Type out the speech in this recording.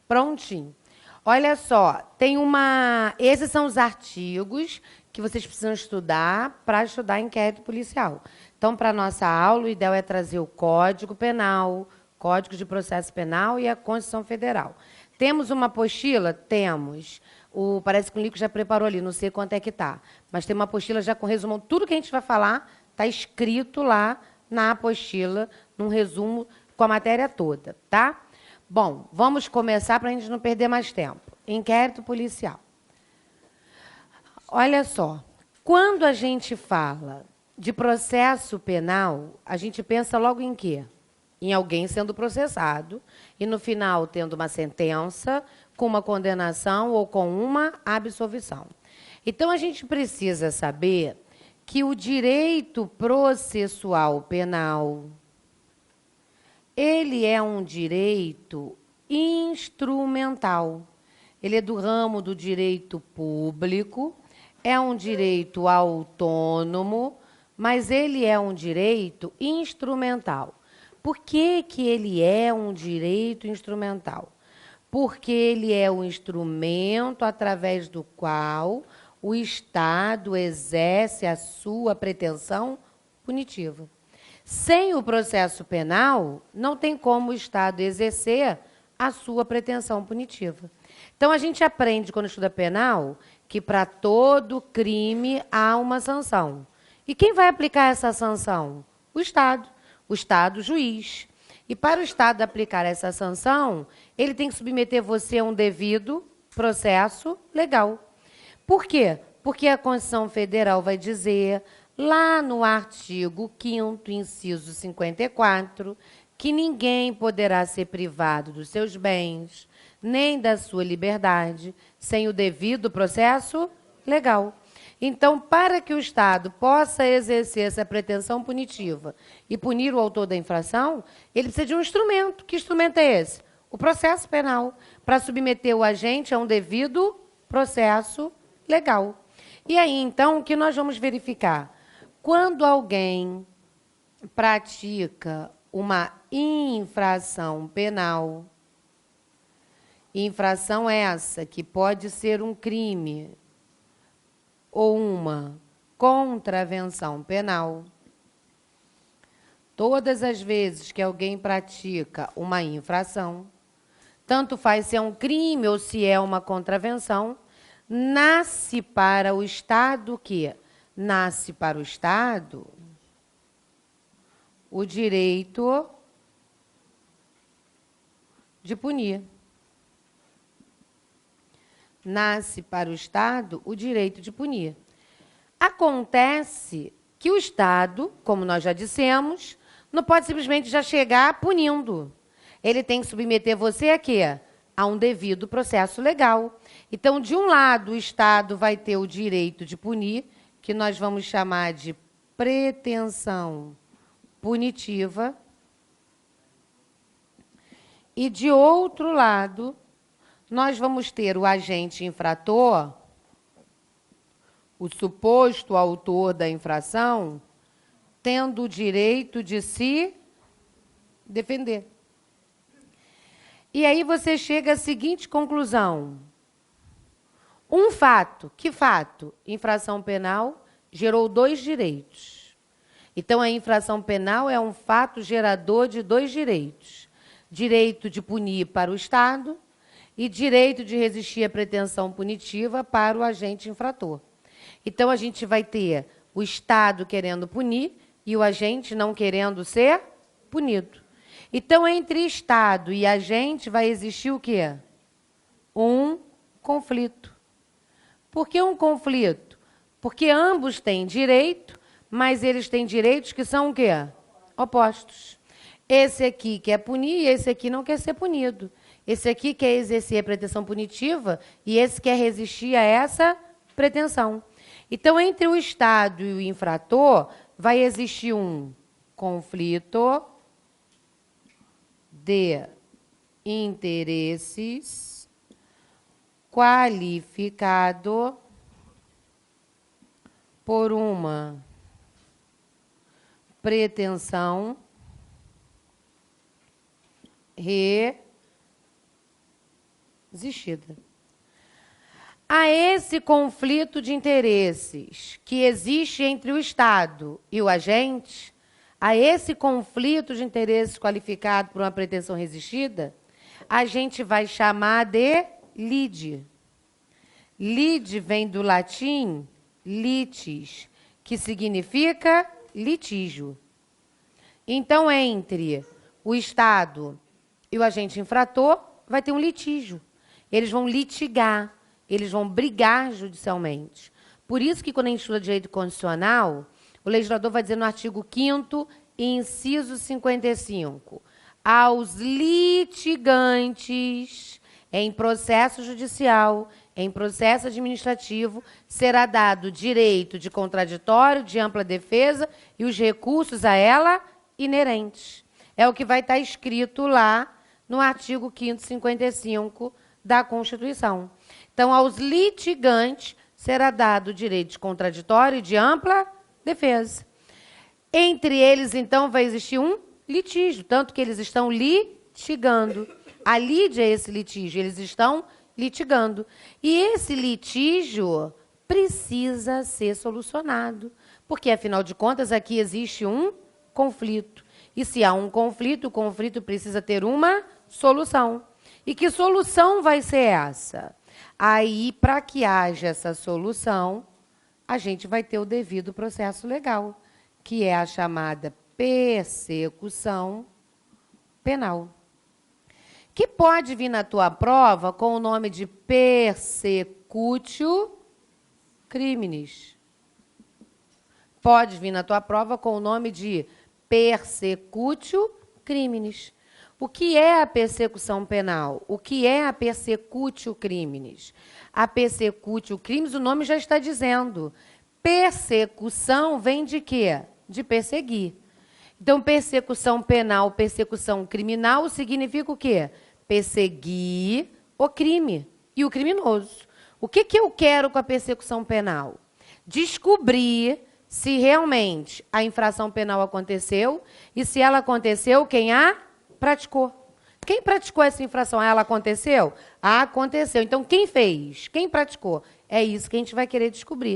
Prontinho. Olha só, tem uma. Esses são os artigos que vocês precisam estudar para estudar inquérito policial. Então, para a nossa aula, o ideal é trazer o Código Penal, Código de Processo Penal e a Constituição Federal. Temos uma apostila? Temos. Parece que o Lico já preparou ali, não sei quanto é que está. Mas tem uma apostila já com resumo. Tudo que a gente vai falar está escrito lá na apostila, num resumo com a matéria toda, tá? Bom, vamos começar para a gente não perder mais tempo. Inquérito policial. Olha só, quando a gente fala de processo penal, a gente pensa logo em quê? Em alguém sendo processado e, no final, tendo uma sentença com uma condenação ou com uma absolvição. Então, a gente precisa saber que o direito processual penal ele é um direito instrumental. Ele é do ramo do direito público, é um direito autônomo, mas ele é um direito instrumental. Por que que ele é um direito instrumental? Porque ele é o instrumento através do qual o Estado exerce a sua pretensão punitiva. Sem o processo penal, não tem como o Estado exercer a sua pretensão punitiva. Então, a gente aprende, quando estuda penal, que para todo crime há uma sanção. E quem vai aplicar essa sanção? O Estado, o juiz. E para o Estado aplicar essa sanção, ele tem que submeter você a um devido processo legal. Por quê? Porque a Constituição Federal vai dizer, lá no artigo 5º, inciso 54, que ninguém poderá ser privado dos seus bens, nem da sua liberdade, sem o devido processo legal. Então, para que o Estado possa exercer essa pretensão punitiva e punir o autor da infração, ele precisa de um instrumento. Que instrumento é esse? O processo penal, para submeter o agente a um devido processo legal. E aí, então, o que nós vamos verificar? Quando alguém pratica uma infração penal, infração essa que pode ser um crime ou uma contravenção penal, todas as vezes que alguém pratica uma infração, tanto faz se é um crime ou se é uma contravenção, nasce para o Estado o quê? Nasce para o Estado o direito de punir. Nasce para o Estado o direito de punir. Acontece que o Estado, como nós já dissemos, não pode simplesmente já chegar punindo. Ele tem que submeter você a quê? A um devido processo legal. Então, de um lado, o Estado vai ter o direito de punir, que nós vamos chamar de pretensão punitiva. E, de outro lado, nós vamos ter o agente infrator, o suposto autor da infração, tendo o direito de se defender. E aí você chega à seguinte conclusão. Um fato. Que fato? Infração penal gerou 2 direitos. Então, a infração penal é um fato gerador de 2 direitos. Direito de punir para o Estado e direito de resistir à pretensão punitiva para o agente infrator. Então, a gente vai ter o Estado querendo punir e o agente não querendo ser punido. Então, entre Estado e agente vai existir o quê? Um conflito. Por que um conflito? Porque ambos têm direito, mas eles têm direitos que são o quê? Opostos. Esse aqui quer punir e esse aqui não quer ser punido. Esse aqui quer exercer a pretensão punitiva e esse quer resistir a essa pretensão. Então, entre o Estado e o infrator, vai existir um conflito de interesses qualificado por uma pretensão existida. A esse conflito de interesses que existe entre o Estado e o agente, a esse conflito de interesses qualificado por uma pretensão resistida, a gente vai chamar de lide. Lide vem do latim litis, que significa litígio. Então, entre o Estado e o agente infrator, vai ter um litígio. Eles vão litigar, eles vão brigar judicialmente. Por isso que, quando a gente estuda direito constitucional, o legislador vai dizer no artigo 5º, inciso 55, aos litigantes em processo judicial, em processo administrativo, será dado direito de contraditório, de ampla defesa e os recursos a ela inerentes. É o que vai estar escrito lá no artigo 5º, 55 da Constituição. Então, aos litigantes será dado direito de contraditório e de ampla defesa. Entre eles, então, vai existir um litígio, tanto que eles estão litigando. A lide é esse litígio, eles estão litigando. E esse litígio precisa ser solucionado, porque, afinal de contas, aqui existe um conflito. E se há um conflito, o conflito precisa ter uma solução. E que solução vai ser essa? Aí, para que haja essa solução, a gente vai ter o devido processo legal, que é a chamada persecução penal, que pode vir na tua prova com o nome de persecutio criminis. Pode vir na tua prova com o nome de persecutio criminis. O que é a persecução penal? O que é a persecutio criminis? A persecutio criminis, o nome já está dizendo. Persecução vem de quê? De perseguir. Então, persecução penal, persecução criminal significa o quê? Perseguir o crime e o criminoso. O que eu quero com a persecução penal? Descobrir se realmente a infração penal aconteceu e se ela aconteceu, quem a praticou. Quem praticou essa infração? Ela aconteceu? Aconteceu. Então, quem fez? Quem praticou? É isso que a gente vai querer descobrir.